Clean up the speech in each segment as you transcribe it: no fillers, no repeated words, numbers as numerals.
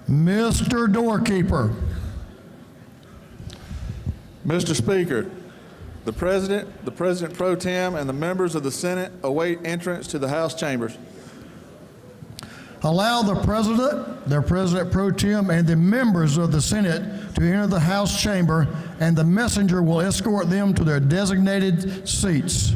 Mr. Doorkeeper. Mr. Speaker, the President Pro Tem, and the members of the Senate await entrance to the House chambers. Allow the President, their President Pro Tem, and the members of the Senate to enter the House chamber, and the messenger will escort them to their designated seats.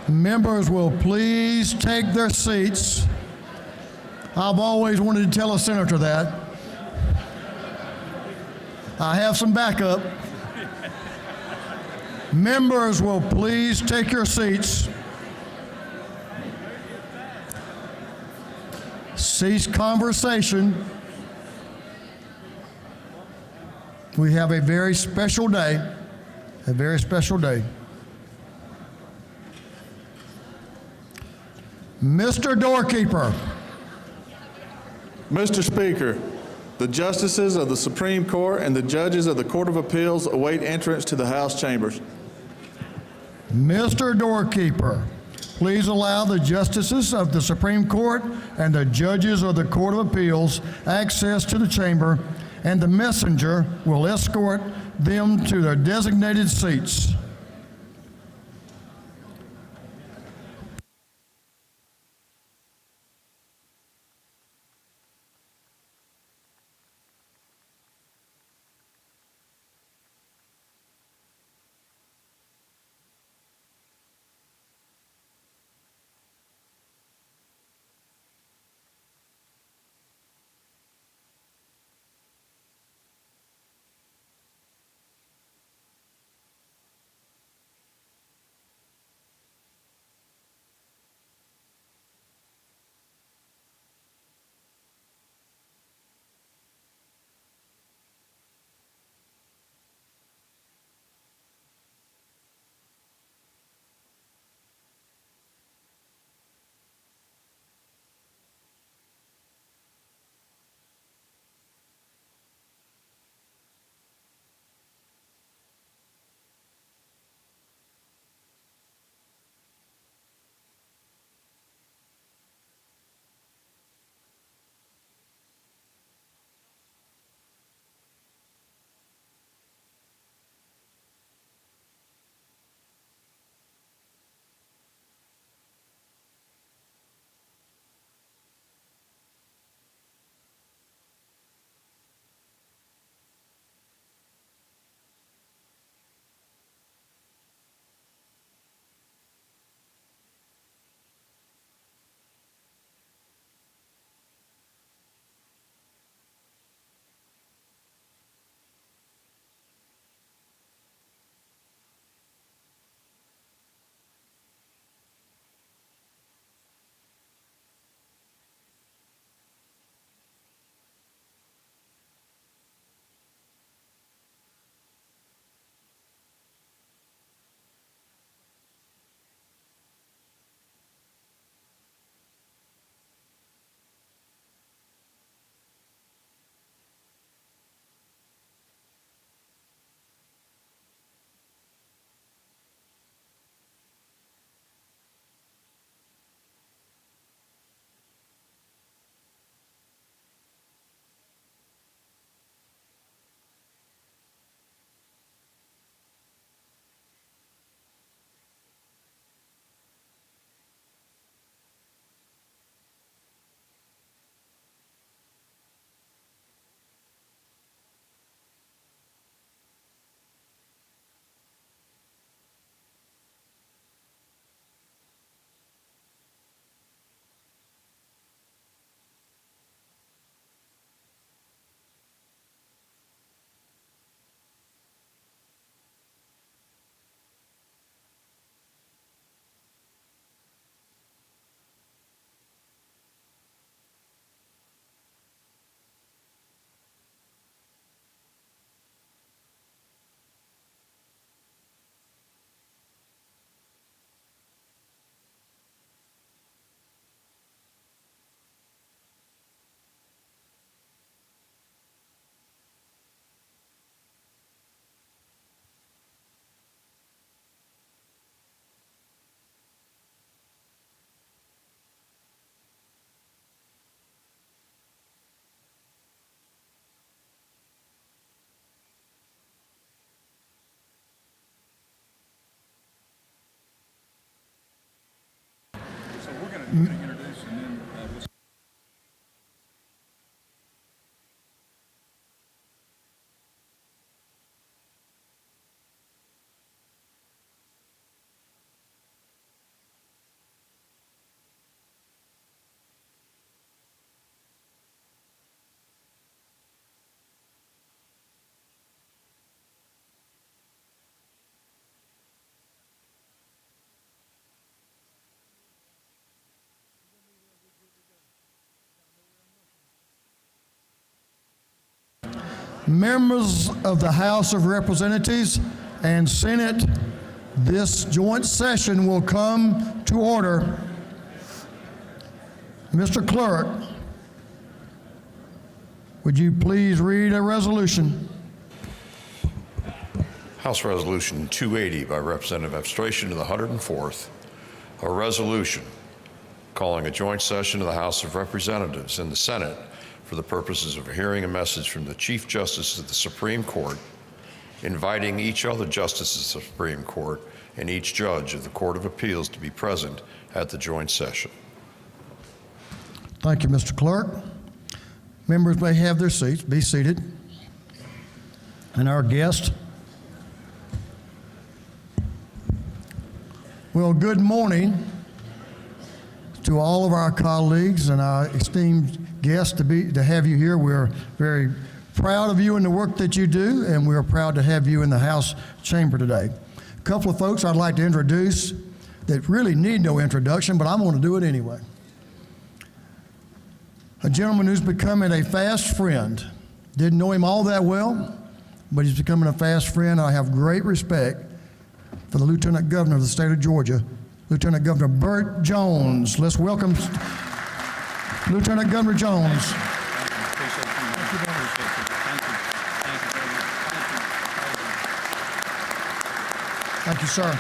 Members will please take their seats. I've always wanted to tell a senator that. I have some backup. Members will please take your seats. Cease conversation. We have a very special day, a very special day. Mr. Doorkeeper. Mr. Speaker, the justices of the Supreme Court and the judges of the Court of Appeals await entrance to the House chambers. Mr. Doorkeeper, please allow the justices of the Supreme Court and the judges of the Court of Appeals access to the chamber, and the messenger will escort them to their designated seats. Members of the House of Representatives and Senate, this joint session will come to order. Mr. Clerk, would you please read a resolution? House Resolution 280 by Representative Abstration to the 104th, a resolution calling a joint session of the House of Representatives and the Senate for the purposes of hearing a message from the Chief Justice of the Supreme Court, inviting each other justices of the Supreme Court and each judge of the Court of Appeals to be present at the joint session. Thank you, Mr. Clerk. Members may have their seats. Be seated. And our guest. Well, good morning to all of our colleagues and our esteemed guests to have you here. We're very proud of you and the work that you do, and we're proud to have you in the House chamber today. A couple of folks I'd like to introduce that really need no introduction, but I'm going to do it anyway. A gentleman who's becoming a fast friend. Didn't know him all that well, but he's becoming a fast friend. I have great respect for the Lieutenant Governor of the state of Georgia, Lieutenant Governor Burt Jones. Let's welcome Lieutenant Governor Jones. Thank you, sir.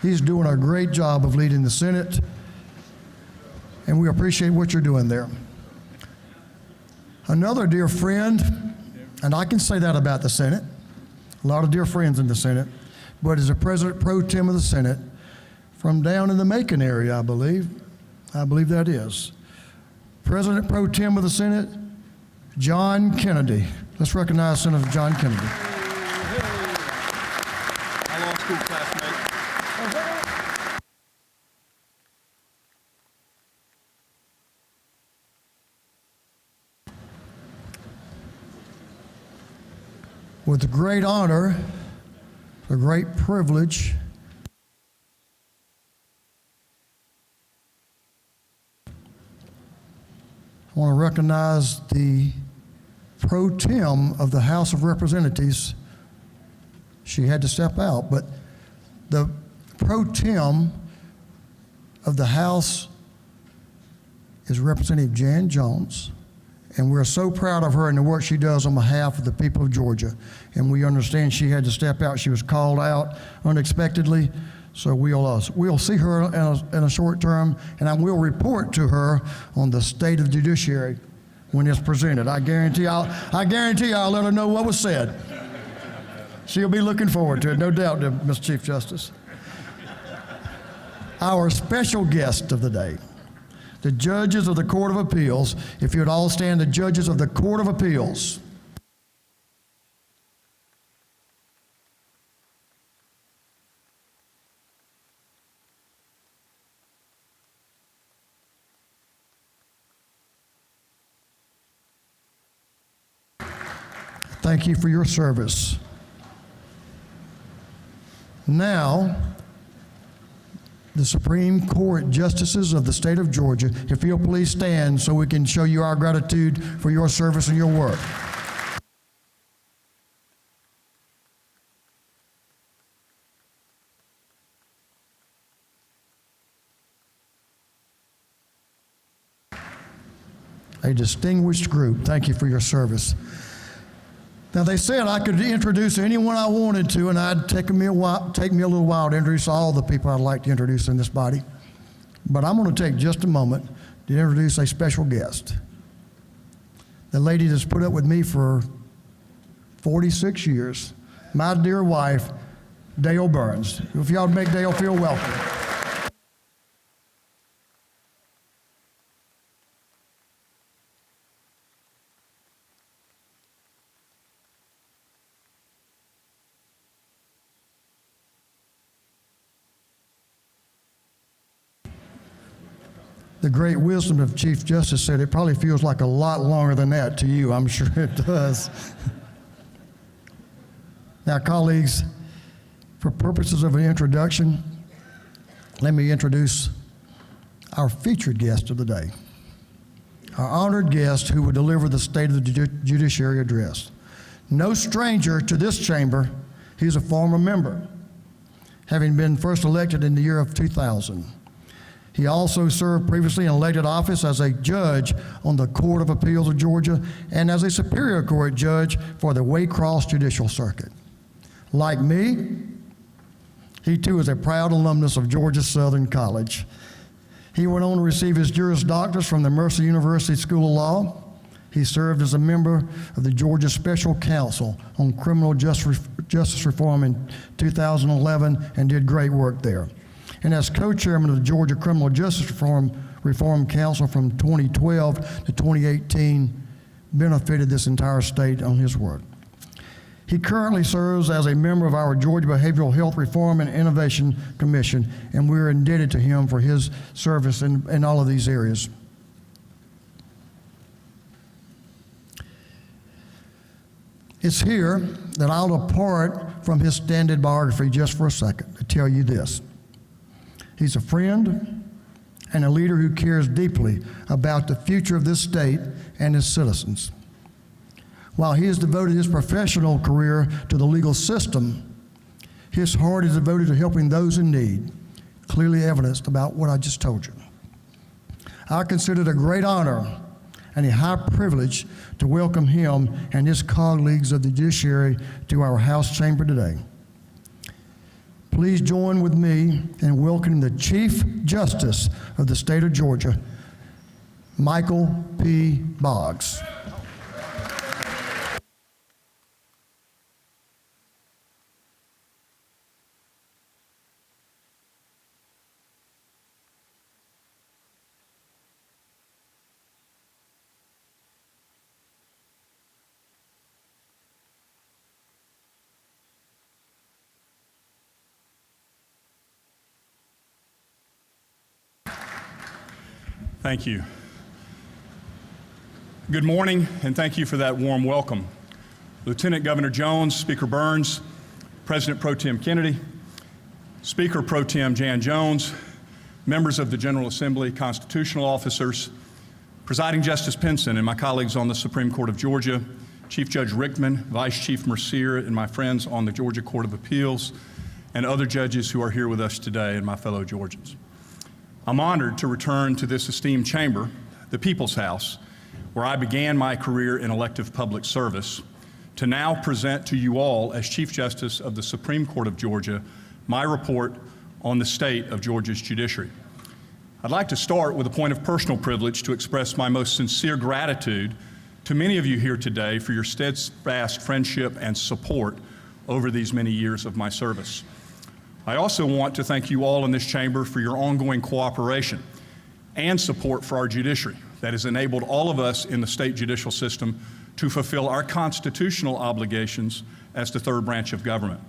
He's doing a great job of leading the Senate, and we appreciate what you're doing there. Another dear friend, and I can say that about the Senate, a lot of dear friends in the Senate, but is a President Pro Tem of the Senate from down in the Macon area, I believe. I believe that is. President Pro Tem of the Senate, John Kennedy. Let's recognize Senator John Kennedy. My law school classmate. With the great honor, a great privilege, I want to recognize the pro tem of the House of Representatives. She had to step out, but the pro tem of the House is Representative Jan Jones. And we're so proud of her and the work she does on behalf of the people of Georgia. And we understand she had to step out. She was called out unexpectedly. So we'll see her in a short term, and I will report to her on the state of Judiciary when it's presented. I guarantee I'll let her know what was said. She'll be looking forward to it, no doubt, Mr. Chief Justice. Our special guest of the day, the judges of the Court of Appeals. If you would all stand, the judges of the Court of Appeals. Thank you for your service. Now, the Supreme Court Justices of the state of Georgia, if you'll please stand so we can show you our gratitude for your service and your work. A distinguished group. Thank you for your service. Now, they said I could introduce anyone I wanted to, and it'd take me a little while to introduce all the people I'd like to introduce in this body. But I'm going to take just a moment to introduce a special guest. The lady that's put up with me for 46 years, my dear wife, Dale Burns. If y'all make Dale feel welcome. The great wisdom of Chief Justice said it probably feels like a lot longer than that to you. I'm sure it does. Now, colleagues, for purposes of an introduction, let me introduce our featured guest of the day. our honored guest who will deliver the State of the Judiciary address. No stranger to this chamber, he's a former member, having been first elected in the year of 2000. He also served previously in elected office as a judge on the Court of Appeals of Georgia and as a Superior Court judge for the Waycross Judicial Circuit. Like me, he too is a proud alumnus of Georgia Southern College. He went on to receive his Juris Doctorate from the Mercer University School of Law. He served as a member of the Georgia Special Counsel on Criminal Justice Reform in 2011 and did great work there. And as co-chairman of the Georgia Criminal Justice Reform Council from 2012 to 2018, benefited this entire state on his work. He currently serves as a member of our Georgia Behavioral Health Reform and Innovation Commission, and we're indebted to him for his service in all of these areas. It's here that I'll depart from his standard biography just for a second to tell you this. He's a friend and a leader who cares deeply about the future of this state and its citizens. While he has devoted his professional career to the legal system, his heart is devoted to helping those in need, clearly evidenced about what I just told you. I consider it a great honor and a high privilege to welcome him and his colleagues of the judiciary to our House chamber today. Please join with me in welcoming the Chief Justice of the state of Georgia, Michael P. Boggs. Thank you. Good morning, and thank you for that warm welcome. Lieutenant Governor Jones, Speaker Burns, President Pro Tem Kennedy, Speaker Pro Tem Jan Jones, members of the General Assembly, constitutional officers, Presiding Justice Pinson and my colleagues on the Supreme Court of Georgia, Chief Judge Rickman, Vice Chief Mercier, and my friends on the Georgia Court of Appeals, and other judges who are here with us today, and my fellow Georgians. I'm honored to return to this esteemed chamber, the People's House, where I began my career in elective public service, to now present to you all, as Chief Justice of the Supreme Court of Georgia, my report on the state of Georgia's judiciary. I'd like to start with a point of personal privilege to express my most sincere gratitude to many of you here today for your steadfast friendship and support over these many years of my service. I also want to thank you all in this chamber for your ongoing cooperation and support for our judiciary that has enabled all of us in the state judicial system to fulfill our constitutional obligations as the third branch of government.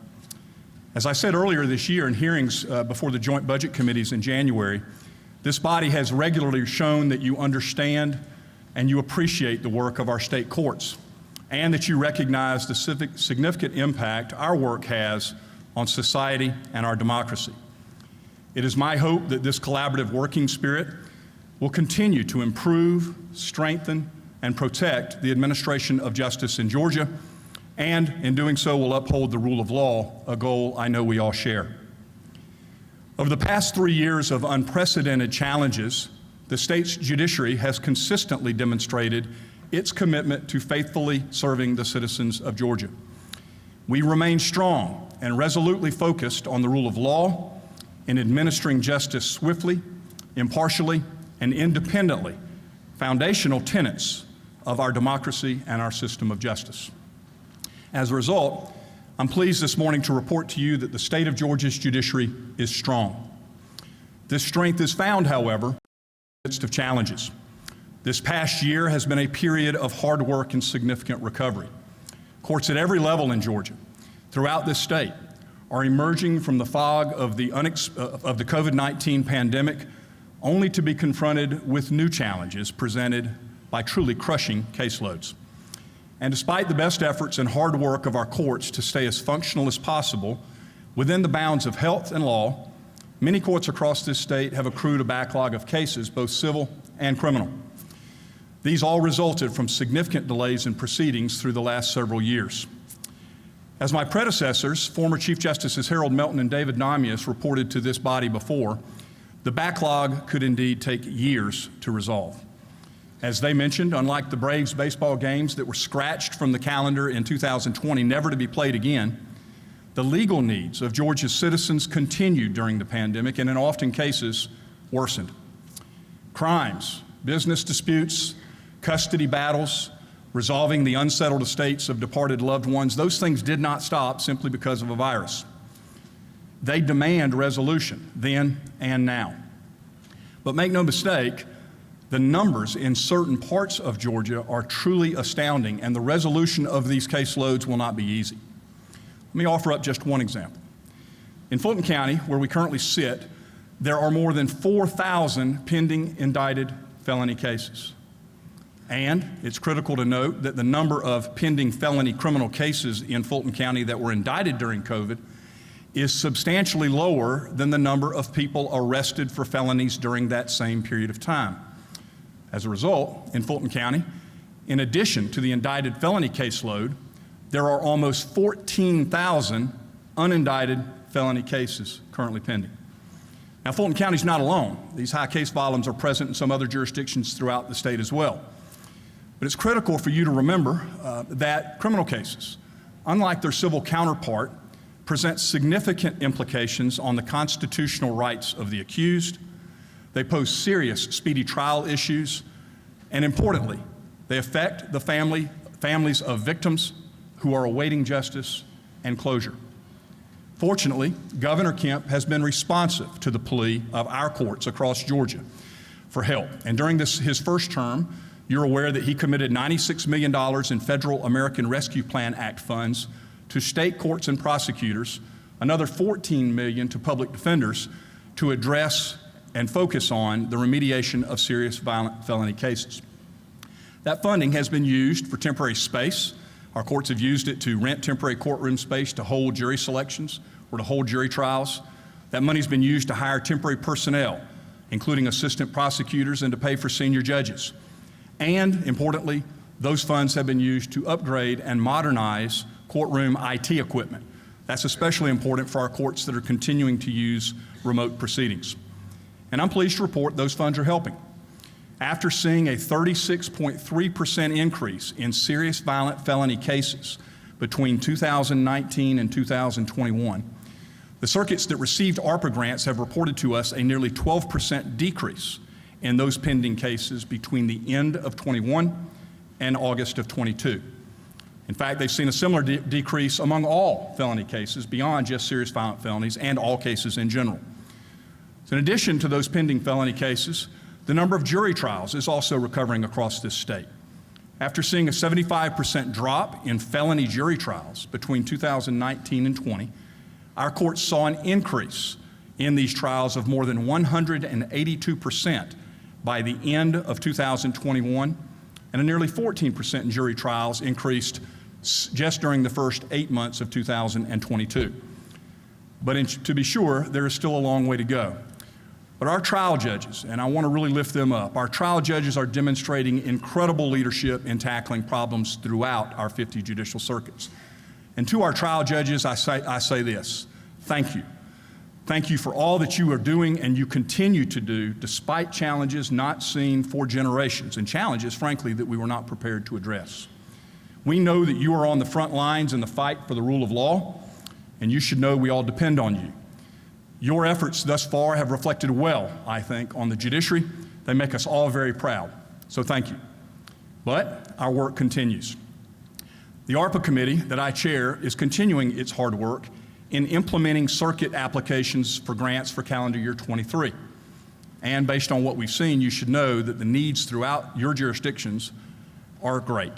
As I said earlier this year in hearings before the joint budget committees in January, this body has regularly shown that you understand and you appreciate the work of our state courts, and that you recognize the significant impact our work has on society and our democracy. It is my hope that this collaborative working spirit will continue to improve, strengthen, and protect the administration of justice in Georgia, and in doing so will uphold the rule of law, a goal I know we all share. Over the past 3 years of unprecedented challenges, the state's judiciary has consistently demonstrated its commitment to faithfully serving the citizens of Georgia. We remain strong and resolutely focused on the rule of law in administering justice swiftly, impartially, and independently, foundational tenets of our democracy and our system of justice. As a result, I'm pleased this morning to report to you that the state of Georgia's judiciary is strong. This strength is found, however, in the midst of challenges. This past year has been a period of hard work and significant recovery. Courts at every level in Georgia, throughout this state, are emerging from the fog of the COVID-19 pandemic, only to be confronted with new challenges presented by truly crushing caseloads. And despite the best efforts and hard work of our courts to stay as functional as possible within the bounds of health and law, many courts across this state have accrued a backlog of cases, both civil and criminal. These all resulted from significant delays in proceedings through the last several years. As my predecessors, former Chief Justices Harold Melton and David Namias, reported to this body before, the backlog could indeed take years to resolve. As they mentioned, unlike the Braves baseball games that were scratched from the calendar in 2020, never to be played again, the legal needs of Georgia's citizens continued during the pandemic and in often cases worsened. Crimes, business disputes, custody battles, resolving the unsettled estates of departed loved ones, those things did not stop simply because of a virus. They demand resolution then and now. But make no mistake, the numbers in certain parts of Georgia are truly astounding, and the resolution of these caseloads will not be easy. Let me offer up just one example. In Fulton County, where we currently sit, there are more than 4,000 pending indicted felony cases. And it's critical to note that the number of pending felony criminal cases in Fulton County that were indicted during COVID is substantially lower than the number of people arrested for felonies during that same period of time. As a result, in Fulton County, in addition to the indicted felony caseload, there are almost 14,000 unindicted felony cases currently pending. Now, Fulton County is not alone. These high case volumes are present in some other jurisdictions throughout the state as well. But it's critical for you to remember that criminal cases, unlike their civil counterpart, present significant implications on the constitutional rights of the accused. They pose serious speedy trial issues, and importantly, they affect the families of victims who are awaiting justice and closure. Fortunately, Governor Kemp has been responsive to the plea of our courts across Georgia for help. And during his first term, you're aware that he committed $96 million in federal American Rescue Plan Act funds to state courts and prosecutors, another $14 million to public defenders to address and focus on the remediation of serious violent felony cases. That funding has been used for temporary space. Our courts have used it to rent temporary courtroom space to hold jury selections or to hold jury trials. That money's been used to hire temporary personnel, including assistant prosecutors, and to pay for senior judges. And importantly, those funds have been used to upgrade and modernize courtroom IT equipment. That's especially important for our courts that are continuing to use remote proceedings. And I'm pleased to report those funds are helping. After seeing a 36.3% increase in serious violent felony cases between 2019 and 2021, the circuits that received ARPA grants have reported to us a nearly 12% decrease in those pending cases between the end of 21 and August of 22. In fact, they've seen a similar decrease among all felony cases beyond just serious violent felonies and all cases in general. So in addition to those pending felony cases, the number of jury trials is also recovering across this state. After seeing a 75% drop in felony jury trials between 2019 and 20, our courts saw an increase in these trials of more than 182% by the end of 2021, and a nearly 14% in jury trials increased just during the first 8 months of 2022. But to be sure, there is still a long way to go. But our trial judges, and I want to really lift them up, our trial judges are demonstrating incredible leadership in tackling problems throughout our 50 judicial circuits. And to our trial judges, I say this: thank you. Thank you for all that you are doing and you continue to do despite challenges not seen for generations, and challenges, frankly, that we were not prepared to address. We know that you are on the front lines in the fight for the rule of law, and you should know we all depend on you. Your efforts thus far have reflected well, I think, on the judiciary. They make us all very proud, so thank you. But our work continues. The ARPA committee that I chair is continuing its hard work in implementing circuit applications for grants for calendar year 23. And based on what we've seen, you should know that the needs throughout your jurisdictions are great.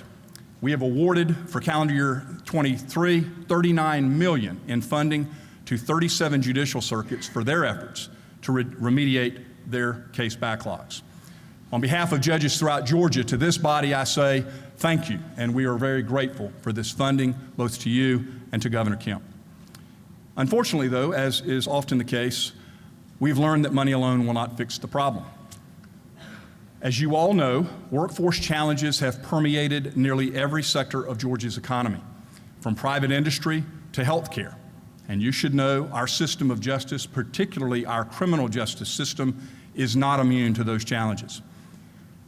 We have awarded for calendar year 23, $39 million in funding to 37 judicial circuits for their efforts to remediate their case backlogs. On behalf of judges throughout Georgia, to this body I say thank you, and we are very grateful for this funding, both to you and to Governor Kemp. Unfortunately, though, as is often the case, we've learned that money alone will not fix the problem. As you all know, workforce challenges have permeated nearly every sector of Georgia's economy, from private industry to healthcare. And you should know our system of justice, particularly our criminal justice system, is not immune to those challenges.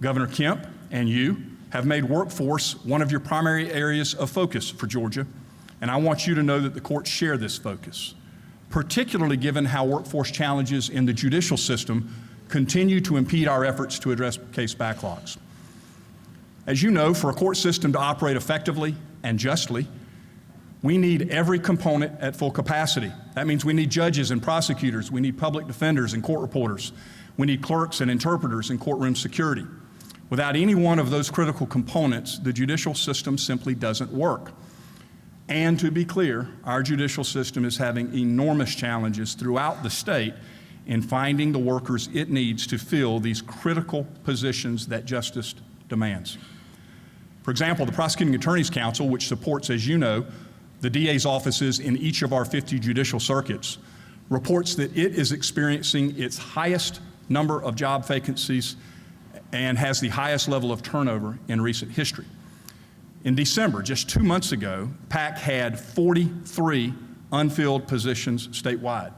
Governor Kemp and you have made workforce one of your primary areas of focus for Georgia, and I want you to know that the courts share this focus, particularly given how workforce challenges in the judicial system continue to impede our efforts to address case backlogs. As you know, for a court system to operate effectively and justly, we need every component at full capacity. That means we need judges and prosecutors, we need public defenders and court reporters, we need clerks and interpreters and courtroom security. Without any one of those critical components, the judicial system simply doesn't work. And to be clear, our judicial system is having enormous challenges throughout the state in finding the workers it needs to fill these critical positions that justice demands. For example, the Prosecuting Attorney's Council, which supports, as you know, the DA's offices in each of our 50 judicial circuits, reports that it is experiencing its highest number of job vacancies and has the highest level of turnover in recent history. In December, just 2 months ago, PAC had 43 unfilled positions statewide.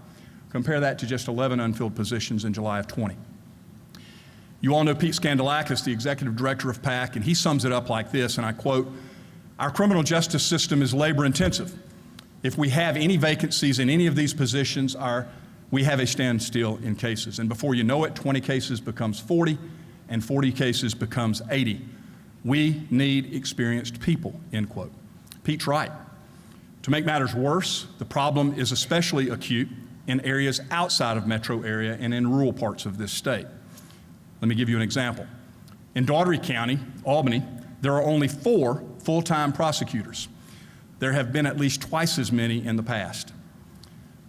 Compare that to just 11 unfilled positions in July of 20. You all know Pete Skandalakis, the executive director of PAC, and he sums it up like this, and I quote, "Our criminal justice system is labor intensive. If we have any vacancies in any of these positions, we have a standstill in cases. And before you know it, 20 cases becomes 40, and 40 cases becomes 80. We need experienced people," end quote. Pete's right. To make matters worse, the problem is especially acute in areas outside of metro area and in rural parts of this state. Let me give you an example. In Daugherty County, Albany, there are only 4 full-time prosecutors. There have been at least twice as many in the past.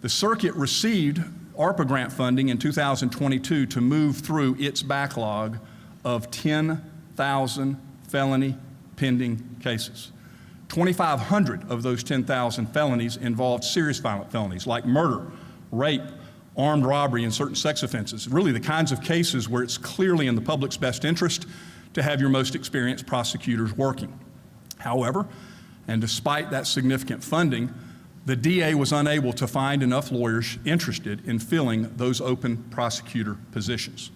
The circuit received ARPA grant funding in 2022 to move through its backlog of 10,000 felony pending cases. 2,500 of those 10,000 felonies involved serious violent felonies like murder, rape, armed robbery, and certain sex offenses, really the kinds of cases where it's clearly in the public's best interest to have your most experienced prosecutors working. However, and despite that significant funding, the DA was unable to find enough lawyers interested in filling those open prosecutor positions.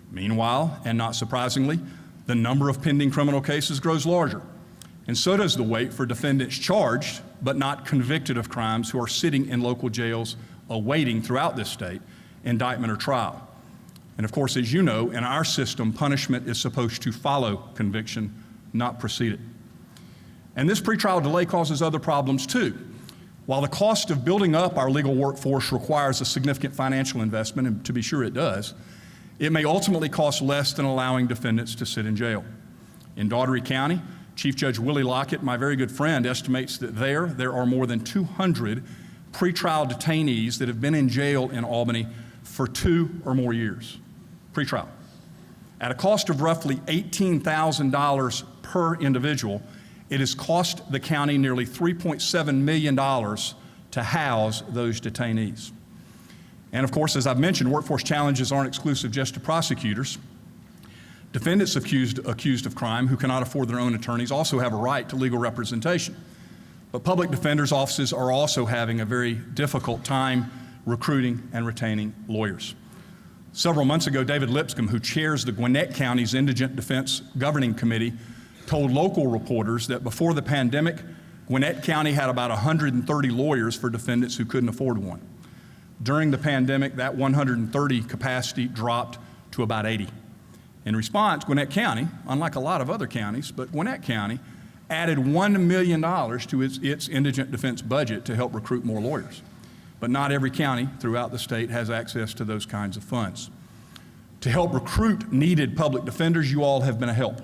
Meanwhile, and not surprisingly, the number of pending criminal cases grows larger, and so does the wait for defendants charged but not convicted of crimes who are sitting in local jails awaiting throughout this state indictment or trial. And of course, as you know, in our system, punishment is supposed to follow conviction, not precede it. And this pretrial delay causes other problems too. While the cost of building up our legal workforce requires a significant financial investment, and to be sure it does, it may ultimately cost less than allowing defendants to sit in jail. In Daugherty County, Chief Judge Willie Lockett, my very good friend, estimates that there are more than 200 pretrial detainees that have been in jail in Albany for 2 or more years, pretrial. At a cost of roughly $18,000 per individual, it has cost the county nearly $3.7 million to house those detainees. And of course, as I've mentioned, workforce challenges aren't exclusive just to prosecutors. Defendants accused of crime who cannot afford their own attorneys also have a right to legal representation. But public defenders' offices are also having a very difficult time recruiting and retaining lawyers. Several months ago, David Lipscomb, who chairs the Gwinnett County's Indigent Defense Governing Committee, told local reporters that before the pandemic, Gwinnett County had about 130 lawyers for defendants who couldn't afford one. During the pandemic, that 130 capacity dropped to about 80. In response, Gwinnett County, unlike a lot of other counties, but Gwinnett County added $1 million to its indigent defense budget to help recruit more lawyers. But not every county throughout the state has access to those kinds of funds. To help recruit needed public defenders, you all have been a help.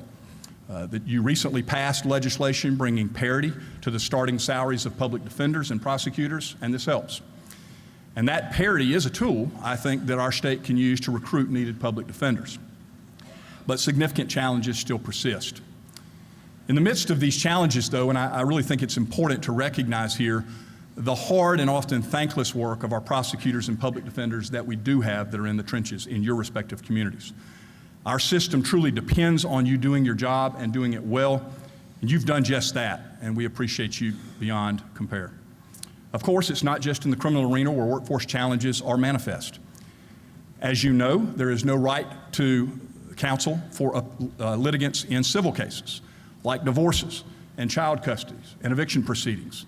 That you recently passed legislation bringing parity to the starting salaries of public defenders and prosecutors, and this helps. And that parity is a tool, I think, that our state can use to recruit needed public defenders. But significant challenges still persist. In the midst of these challenges, though, and I really think it's important to recognize here the hard and often thankless work of our prosecutors and public defenders that we do have that are in the trenches in your respective communities. Our system truly depends on you doing your job and doing it well, and you've done just that, and we appreciate you beyond compare. Of course, it's not just in the criminal arena where workforce challenges are manifest. As you know, there is no right to counsel for litigants in civil cases, like divorces and child custodies and eviction proceedings,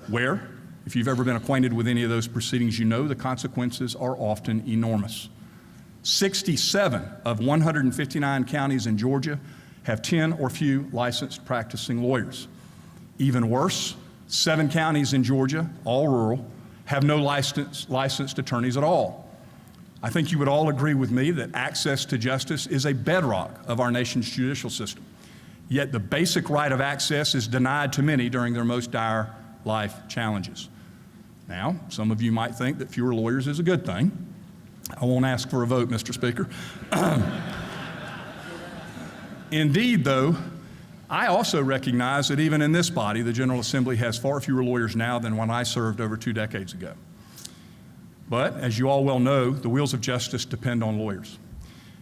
where, if you've ever been acquainted with any of those proceedings, you know the consequences are often enormous. 67 of 159 counties in Georgia have 10 or few licensed practicing lawyers. Even worse, 7 counties in Georgia, all rural, have no licensed attorneys at all. I think you would all agree with me that access to justice is a bedrock of our nation's judicial system. Yet the basic right of access is denied to many during their most dire life challenges. Now, some of you might think that fewer lawyers is a good thing. I won't ask for a vote, Mr. Speaker. Indeed, though, I also recognize that even in this body, the General Assembly has far fewer lawyers now than when I served over 2 decades ago. But, as you all well know, the wheels of justice depend on lawyers.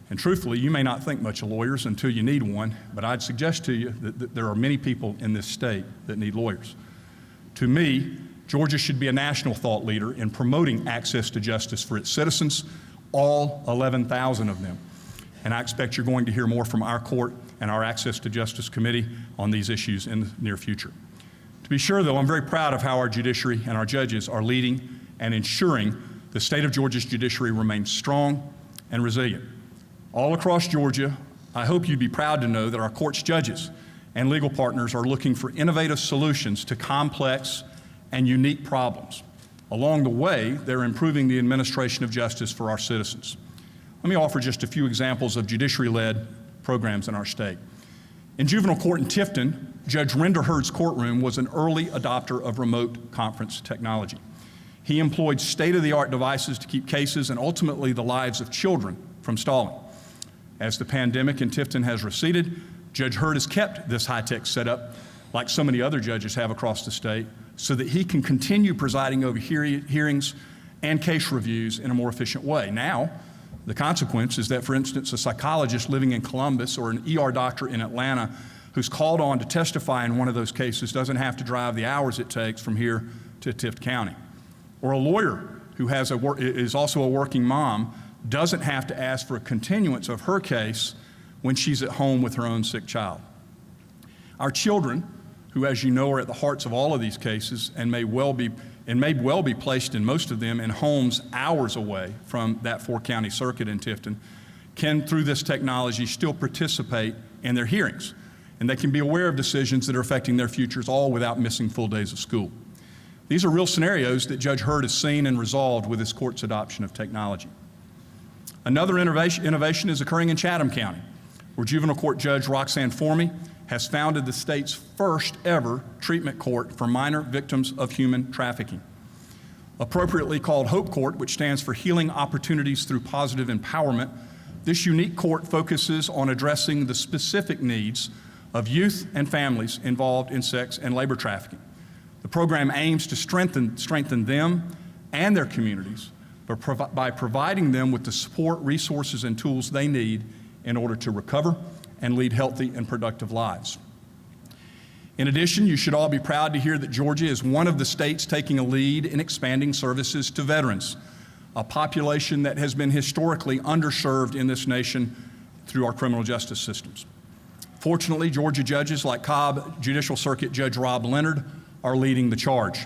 And truthfully, you may not think much of lawyers until you need one, but I'd suggest to you that there are many people in this state that need lawyers. To me, Georgia should be a national thought leader in promoting access to justice for its citizens, all 11,000 of them. And I expect you're going to hear more from our court and our Access to Justice Committee on these issues in the near future. To be sure, though, I'm very proud of how our judiciary and our judges are leading and ensuring the state of Georgia's judiciary remains strong and resilient. All across Georgia, I hope you'd be proud to know that our court's judges and legal partners are looking for innovative solutions to complex and unique problems. Along the way, they're improving the administration of justice for our citizens. Let me offer just a few examples of judiciary-led programs in our state. In juvenile court in Tifton, Judge Renderhurd's courtroom was an early adopter of remote conference technology. He employed state-of-the-art devices to keep cases and ultimately the lives of children from stalling. As the pandemic in Tifton has receded, Judge Hurd has kept this high-tech setup, like so many other judges have across the state, so that he can continue presiding over hearings and case reviews in a more efficient way. Now, the consequence is that, for instance, a psychologist living in Columbus or an ER doctor in Atlanta who's called on to testify in one of those cases doesn't have to drive the hours it takes from here to Tift County. Or a lawyer who is also a working mom doesn't have to ask for a continuance of her case when she's at home with her own sick child. Our children, who, as you know, are at the hearts of all of these cases and may well be placed in most of them in homes hours away from that 4-county circuit in Tifton, can, through this technology, still participate in their hearings. And they can be aware of decisions that are affecting their futures, all without missing full days of school. These are real scenarios that Judge Hurd has seen and resolved with his court's adoption of technology. Another innovation is occurring in Chatham County, where juvenile court judge Roxanne Formey has founded the state's first ever treatment court for minor victims of human trafficking. Appropriately called Hope Court, which stands for Healing Opportunities Through Positive Empowerment, this unique court focuses on addressing the specific needs of youth and families involved in sex and labor trafficking. The program aims to strengthen them and their communities by providing them with the support, resources, and tools they need in order to recover and lead healthy and productive lives. In addition, you should all be proud to hear that Georgia is one of the states taking a lead in expanding services to veterans, a population that has been historically underserved in this nation through our criminal justice systems. Fortunately, Georgia judges like Cobb Judicial Circuit Judge Rob Leonard are leading the charge.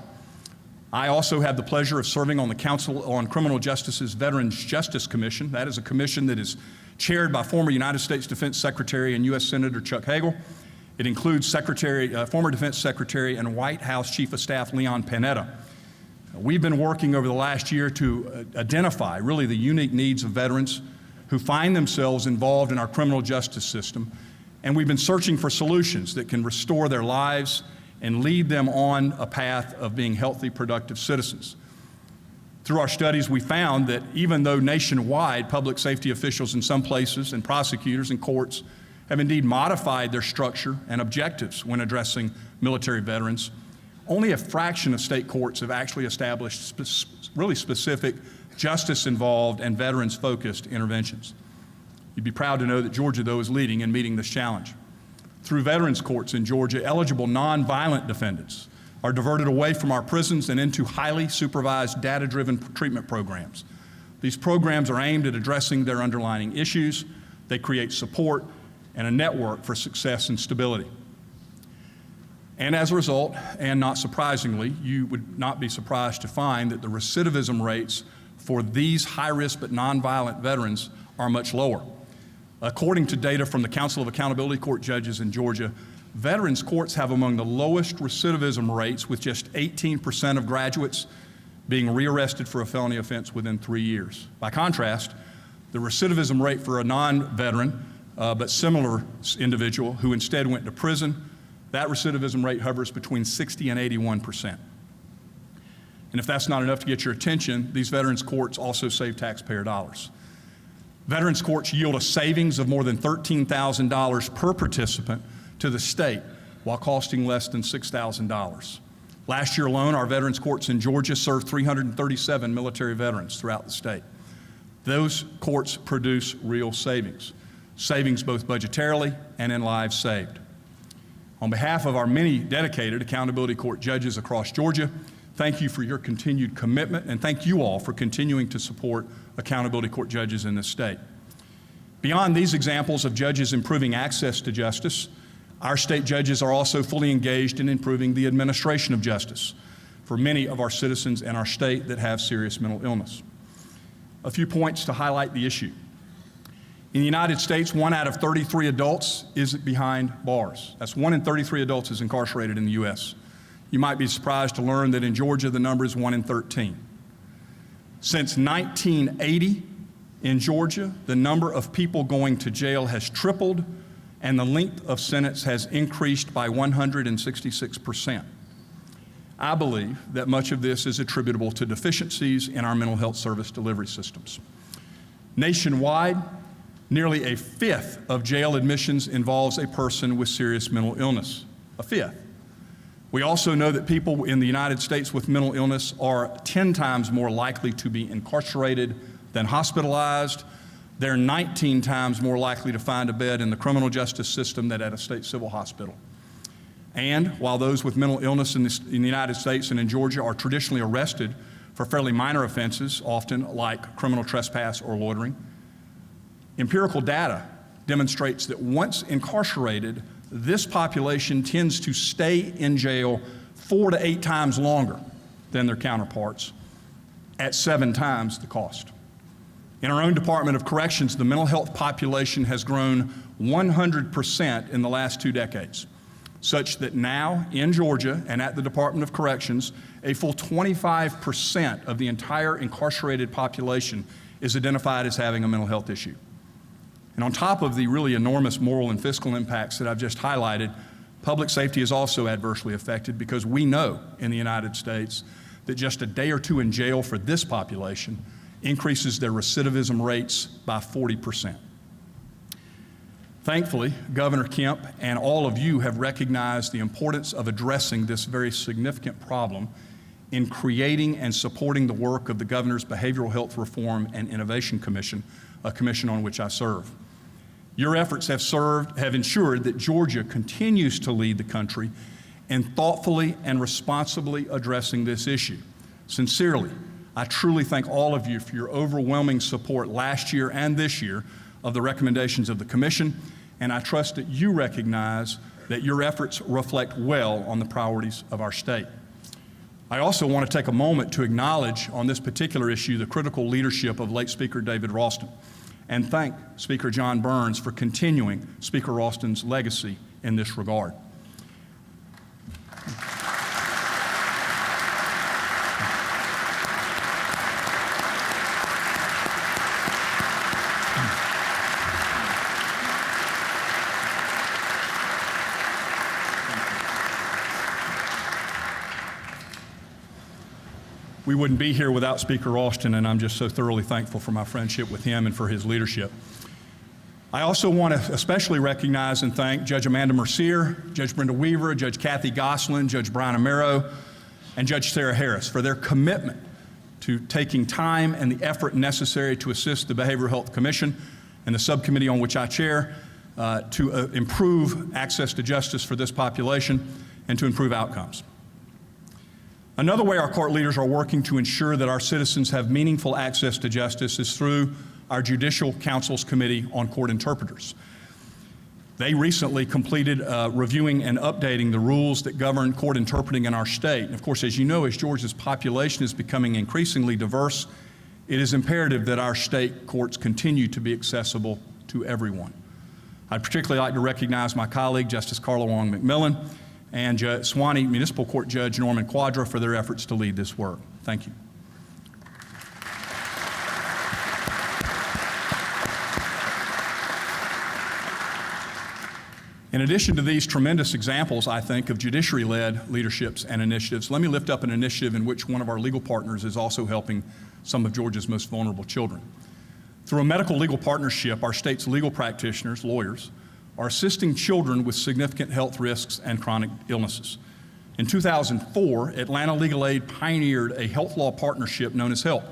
I also have the pleasure of serving on the Council on Criminal Justice's Veterans Justice Commission. That is a commission that is chaired by former United States Defense Secretary and U.S. Senator Chuck Hagel. It includes former Defense Secretary and White House Chief of Staff Leon Panetta. We've been working over the last year to identify really the unique needs of veterans who find themselves involved in our criminal justice system, and we've been searching for solutions that can restore their lives and lead them on a path of being healthy, productive citizens. Through our studies, we found that even though nationwide public safety officials in some places and prosecutors and courts have indeed modified their structure and objectives when addressing military veterans, only a fraction of state courts have actually established really specific justice-involved and veterans-focused interventions. You'd be proud to know that Georgia, though, is leading in meeting this challenge. Through veterans courts in Georgia, eligible nonviolent defendants are diverted away from our prisons and into highly supervised, data-driven treatment programs. These programs are aimed at addressing their underlying issues. They create support and a network for success and stability. And as a result, and not surprisingly, you would not be surprised to find that the recidivism rates for these high-risk but nonviolent veterans are much lower. According to data from the Council of Accountability Court Judges in Georgia, veterans courts have among the lowest recidivism rates, with just 18% of graduates being rearrested for a felony offense within 3 years. By contrast, the recidivism rate for a non-veteran but similar individual who instead went to prison, that recidivism rate hovers between 60 and 81%. And if that's not enough to get your attention, these veterans courts also save taxpayer dollars. Veterans courts yield a savings of more than $13,000 per participant to the state, while costing less than $6,000. Last year alone, our veterans courts in Georgia served 337 military veterans throughout the state. Those courts produce real savings both budgetarily and in lives saved. On behalf of our many dedicated accountability court judges across Georgia, thank you for your continued commitment, and thank you all for continuing to support accountability court judges in this state. Beyond these examples of judges improving access to justice, our state judges are also fully engaged in improving the administration of justice for many of our citizens in our state that have serious mental illness. A few points to highlight the issue. In the United States, 1 out of 33 adults is behind bars. That's 1 in 33 adults is incarcerated in the U.S. You might be surprised to learn that in Georgia, the number is 1 in 13. Since 1980, in Georgia, the number of people going to jail has tripled, and the length of sentence has increased by 166%. I believe that much of this is attributable to deficiencies in our mental health service delivery systems. Nationwide, nearly a fifth of jail admissions involves a person with serious mental illness. A fifth. We also know that people in the United States with mental illness are 10 times more likely to be incarcerated than hospitalized. They're 19 times more likely to find a bed in the criminal justice system than at a state civil hospital. And while those with mental illness in the United States and in Georgia are traditionally arrested for fairly minor offenses, often like criminal trespass or loitering, empirical data demonstrates that once incarcerated, this population tends to stay in jail 4 to 8 times longer than their counterparts, at 7 times the cost. In our own Department of Corrections, the mental health population has grown 100% in the last 2 decades, such that now in Georgia and at the Department of Corrections, a full 25% of the entire incarcerated population is identified as having a mental health issue. And on top of the really enormous moral and fiscal impacts that I've just highlighted, public safety is also adversely affected, because we know in the United States that just a day or 2 in jail for this population increases their recidivism rates by 40%. Thankfully, Governor Kemp and all of you have recognized the importance of addressing this very significant problem in creating and supporting the work of the Governor's Behavioral Health Reform and Innovation Commission, a commission on which I serve. Your efforts have ensured that Georgia continues to lead the country in thoughtfully and responsibly addressing this issue. Sincerely, I truly thank all of you for your overwhelming support last year and this year of the recommendations of the Commission, and I trust that you recognize that your efforts reflect well on the priorities of our state. I also want to take a moment to acknowledge on this particular issue the critical leadership of late Speaker David Ralston, and thank Speaker John Burns for continuing Speaker Ralston's legacy in this regard. We wouldn't be here without Speaker Ralston, and I'm just so thoroughly thankful for my friendship with him and for his leadership. I also want to especially recognize and thank Judge Amanda Mercier, Judge Brenda Weaver, Judge Kathy Gosselin, Judge Brian Amaro, and Judge Sarah Harris for their commitment to taking time and the effort necessary to assist the Behavioral Health Commission and the subcommittee on which I chair to improve access to justice for this population and to improve outcomes. Another way our court leaders are working to ensure that our citizens have meaningful access to justice is through our Judicial Council's Committee on Court Interpreters. They recently completed reviewing and updating the rules that govern court interpreting in our state. And of course, as you know, as Georgia's population is becoming increasingly diverse, it is imperative that our state courts continue to be accessible to everyone. I'd particularly like to recognize my colleague, Justice Carla Wong McMillan, and Suwannee Municipal Court Judge Norman Quadra for their efforts to lead this work. Thank you. In addition to these tremendous examples, I think, of judiciary-led leaderships and initiatives, let me lift up an initiative in which one of our legal partners is also helping some of Georgia's most vulnerable children. Through a medical legal partnership, our state's legal practitioners, lawyers, are assisting children with significant health risks and chronic illnesses. In 2004, Atlanta Legal Aid pioneered a health law partnership known as HELP,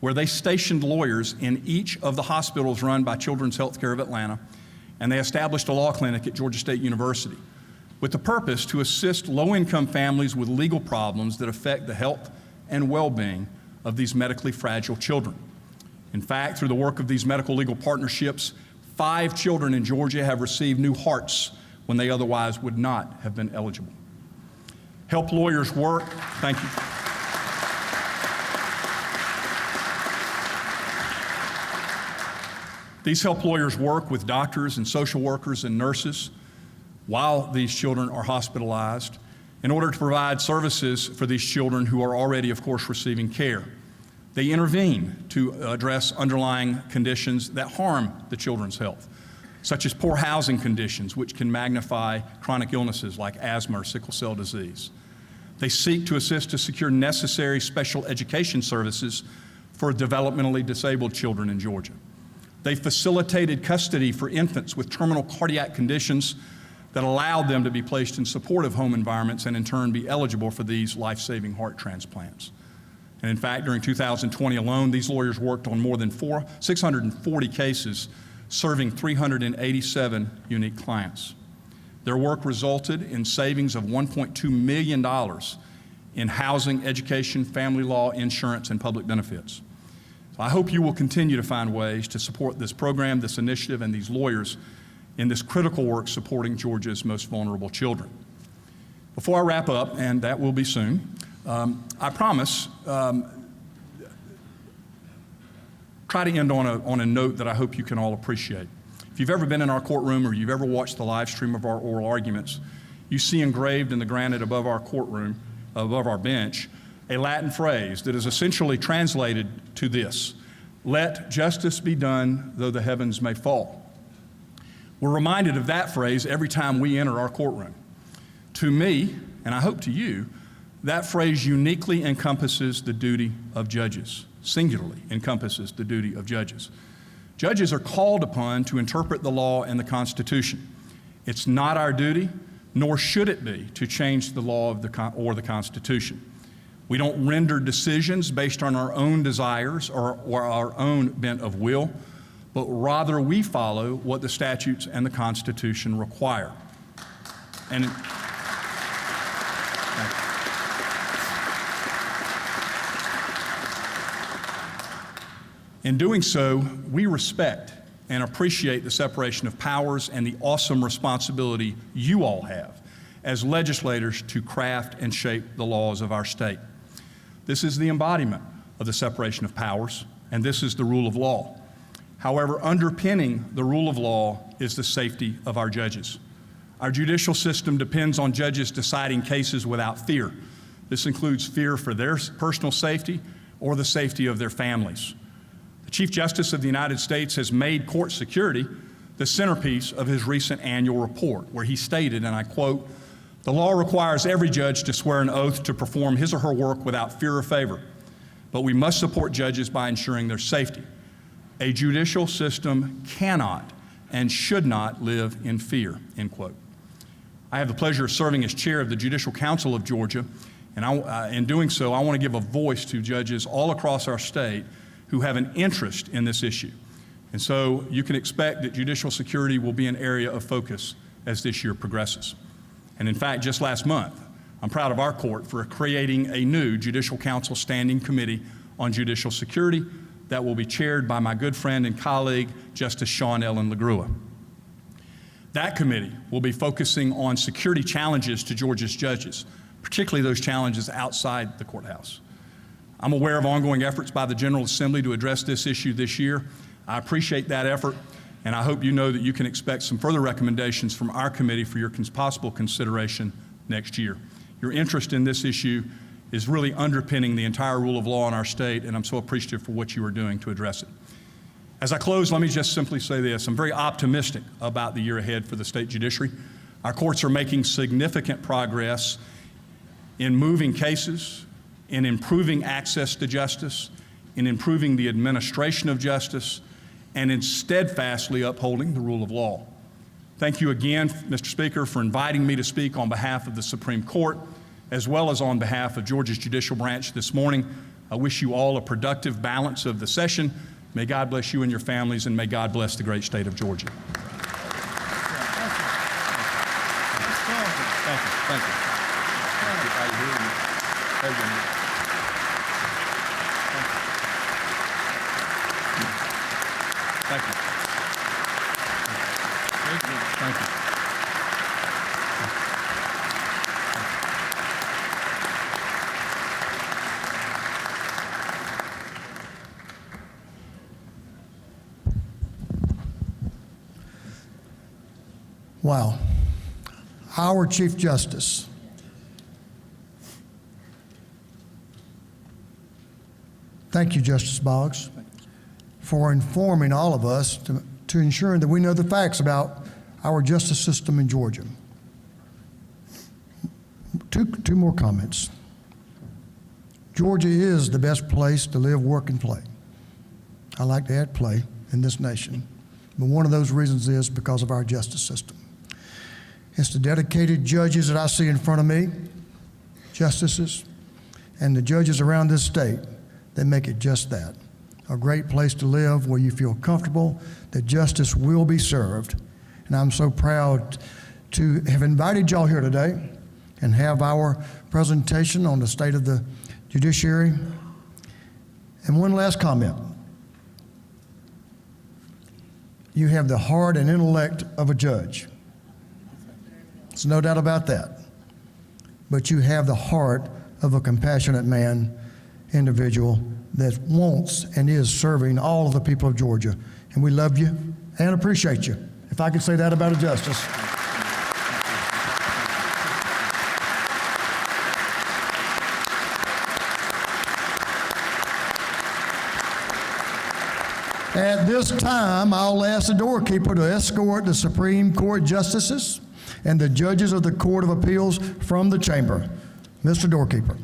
where they stationed lawyers in each of the hospitals run by Children's Healthcare of Atlanta, and they established a law clinic at Georgia State University with the purpose to assist low-income families with legal problems that affect the health and well-being of these medically fragile children. In fact, through the work of these medical legal partnerships, 5 children in Georgia have received new hearts when they otherwise would not have been eligible. Help lawyers work, thank you. These help lawyers work with doctors and social workers and nurses while these children are hospitalized in order to provide services for these children who are already, of course, receiving care. They intervene to address underlying conditions that harm the children's health, such as poor housing conditions, which can magnify chronic illnesses like asthma or sickle cell disease. They seek to assist to secure necessary special education services for developmentally disabled children in Georgia. They facilitated custody for infants with terminal cardiac conditions that allowed them to be placed in supportive home environments and in turn be eligible for these life-saving heart transplants. And in fact, during 2020 alone, these lawyers worked on more than 640 cases, serving 387 unique clients. Their work resulted in savings of $1.2 million in housing, education, family law, insurance, and public benefits. So I hope you will continue to find ways to support this program, this initiative, and these lawyers in this critical work supporting Georgia's most vulnerable children. Before I wrap up, and that will be soon, I promise, try to end on a note that I hope you can all appreciate. If you've ever been in our courtroom or you've ever watched the live stream of our oral arguments, you see engraved in the granite above our courtroom, above our bench, a Latin phrase that is essentially translated to this: "Let justice be done, though the heavens may fall." We're reminded of that phrase every time we enter our courtroom. To me, and I hope to you, that phrase uniquely encompasses the duty of judges, singularly encompasses the duty of judges. Judges are called upon to interpret the law and the Constitution. It's not our duty, nor should it be, to change the law or the Constitution. We don't render decisions based on our own desires or our own bent of will, but rather we follow what the statutes and the Constitution require. And in doing so, we respect and appreciate the separation of powers and the awesome responsibility you all have as legislators to craft and shape the laws of our state. This is the embodiment of the separation of powers, and this is the rule of law. However, underpinning the rule of law is the safety of our judges. Our judicial system depends on judges deciding cases without fear. This includes fear for their personal safety or the safety of their families. The Chief Justice of the United States has made court security the centerpiece of his recent annual report, where he stated, and I quote, "The law requires every judge to swear an oath to perform his or her work without fear or favor, but we must support judges by ensuring their safety. A judicial system cannot and should not live in fear," end quote. I have the pleasure of serving as chair of the Judicial Council of Georgia, and in doing so, I want to give a voice to judges all across our state who have an interest in this issue. And so you can expect that judicial security will be an area of focus as this year progresses. And in fact, just last month, I'm proud of our court for creating a new Judicial Council Standing Committee on Judicial Security that will be chaired by my good friend and colleague, Justice Sean Ellen LaGrua. That committee will be focusing on security challenges to Georgia's judges, particularly those challenges outside the courthouse. I'm aware of ongoing efforts by the General Assembly to address this issue this year. I appreciate that effort, and I hope you know that you can expect some further recommendations from our committee for your possible consideration next year. Your interest in this issue is really underpinning the entire rule of law in our state, and I'm so appreciative for what you are doing to address it. As I close, let me just simply say this. I'm very optimistic about the year ahead for the state judiciary. Our courts are making significant progress in moving cases, in improving access to justice, in improving the administration of justice, and in steadfastly upholding the rule of law. Thank you again, Mr. Speaker, for inviting me to speak on behalf of the Supreme Court, as well as on behalf of Georgia's judicial branch this morning. I wish you all a productive balance of the session. May God bless you and your families, and may God bless the great state of Georgia. Thank you. Thank you. Thank you. Thank you. Wow. Our Chief Justice. Thank you, Justice Boggs, for informing all of us to ensure that we know the facts about our justice system in Georgia. Two more comments. Georgia is the best place to live, work, and play. I like to add play in this nation, but one of those reasons is because of our justice system. It's the dedicated judges that I see in front of me, justices, and the judges around this state that make it just that. A great place to live where you feel comfortable that justice will be served. And I'm so proud to have invited y'all here today and have our presentation on the state of the judiciary. And one last comment. You have the heart and intellect of a judge. There's no doubt about that. But you have the heart of a compassionate man, individual that wants and is serving all of the people of Georgia. And we love you and appreciate you, if I could say that about a justice. At this time, I'll ask the doorkeeper to escort the Supreme Court justices and the judges of the Court of Appeals from the chamber. Mr. Doorkeeper.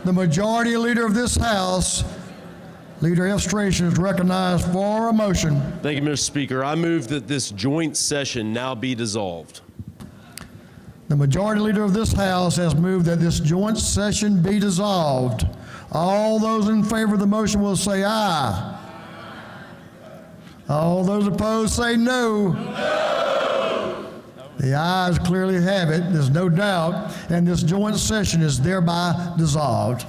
The majority leader of this House, Leader Illustration, is recognized for a motion. Thank you, Mr. Speaker. I move that this joint session now be dissolved. The majority leader of this House has moved that this joint session be dissolved. All those in favor of the motion will say aye. All those opposed say no. The ayes clearly have it, there's no doubt, and this joint session is thereby dissolved.